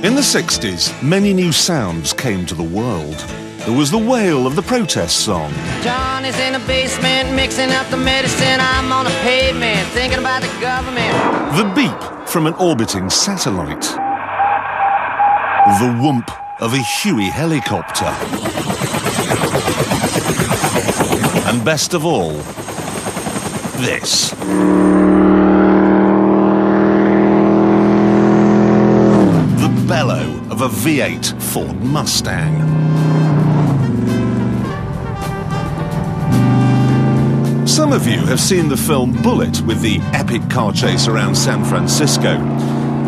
In the 60s, many new sounds came to the world. There was the wail of the protest song. John is in the basement mixing up the medicine. I'm on the pavement thinking about the government. The beep from an orbiting satellite. The whoomp of a Huey helicopter. And best of all, this. The bellow of a V8 Ford Mustang. Some of you have seen the film Bullet with the epic car chase around San Francisco.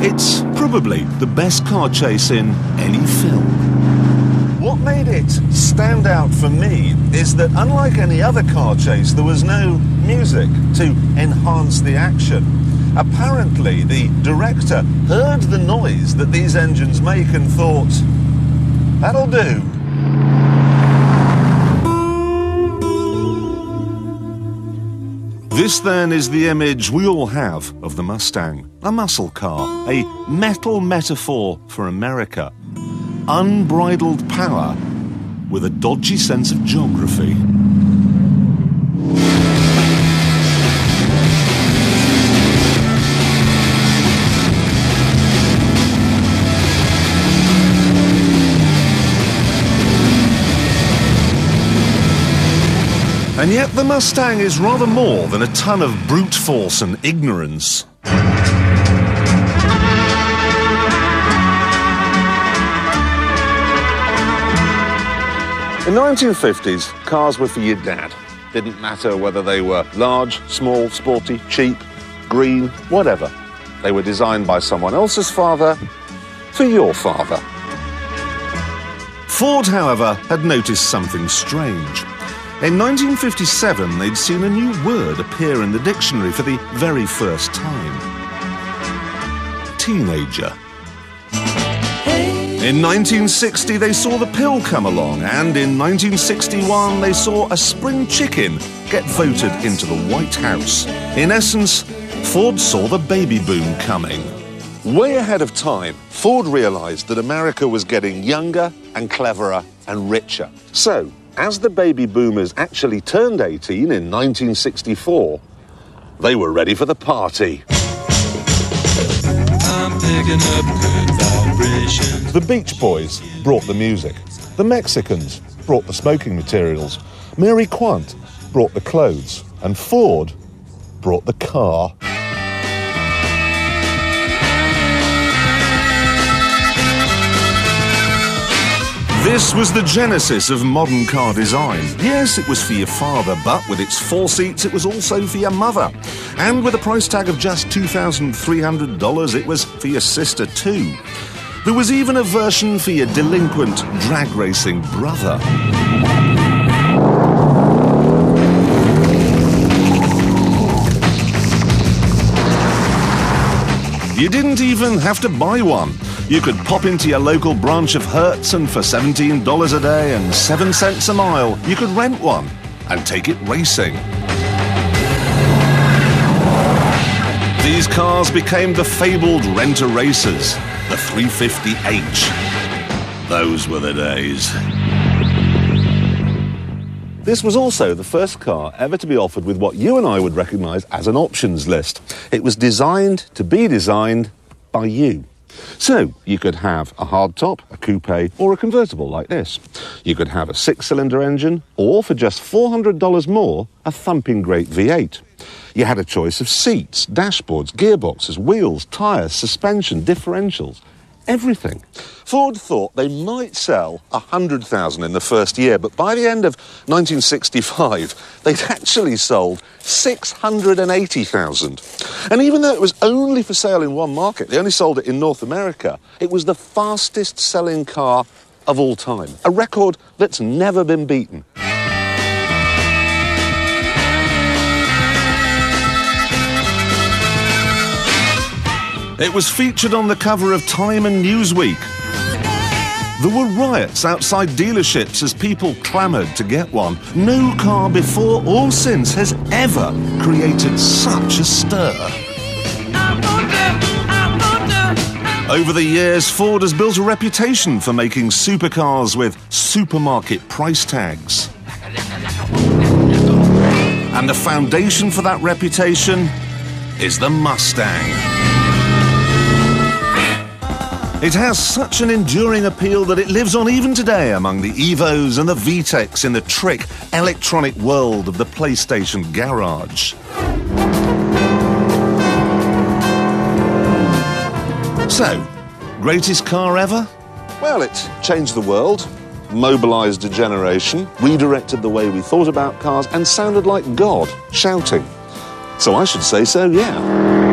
It's probably the best car chase in any film. What made it stand out for me is that unlike any other car chase, there was no music to enhance the action. Apparently, the director heard the noise that these engines make and thought, that'll do. This, then, is the image we all have of the Mustang. A muscle car, a metal metaphor for America. Unbridled power with a dodgy sense of geography. And yet the Mustang is rather more than a ton of brute force and ignorance. In the 1950s, cars were for your dad. Didn't matter whether they were large, small, sporty, cheap, green, whatever. They were designed by someone else's father for your father. Ford, however, had noticed something strange. In 1957, they'd seen a new word appear in the dictionary for the very first time. Teenager. In 1960, they saw the pill come along, and in 1961, they saw a spring chicken get voted into the White House. In essence, Ford saw the baby boom coming. Way ahead of time, Ford realized that America was getting younger and cleverer and richer. So, as the baby boomers actually turned 18 in 1964, they were ready for the party. I'm picking up good vibrations. The Beach Boys brought the music. The Mexicans brought the smoking materials. Mary Quant brought the clothes. And Ford brought the car. This was the genesis of modern car design. Yes, it was for your father, but with its 4 seats, it was also for your mother. And with a price tag of just $2,300, it was for your sister too. There was even a version for your delinquent drag racing brother. You didn't even have to buy one. You could pop into your local branch of Hertz and for $17 a day and 7 cents a mile, you could rent one and take it racing. These cars became the fabled rent-a-racers, the 350H. Those were the days. This was also the first car ever to be offered with what you and I would recognise as an options list. It was designed to be designed by you. So, you could have a hardtop, a coupe, or a convertible like this. You could have a 6-cylinder engine, or for just $400 more, a thumping great V8. You had a choice of seats, dashboards, gearboxes, wheels, tyres, suspension, differentials, everything. Ford thought they might sell 100,000 in the first year, but by the end of 1965, they'd actually sold 680,000. And even though it was only for sale in one market, they only sold it in North America, it was the fastest-selling car of all time, a record that's never been beaten. It was featured on the cover of Time and Newsweek. There were riots outside dealerships as people clamoured to get one. No car before or since has ever created such a stir. Over the years, Ford has built a reputation for making supercars with supermarket price tags. And the foundation for that reputation is the Mustang. It has such an enduring appeal that it lives on even today among the Evos and the VTECs in the trick, electronic world of the PlayStation garage. So, greatest car ever? Well, it changed the world, mobilised a generation, redirected the way we thought about cars, and sounded like God shouting. So I should say so, yeah.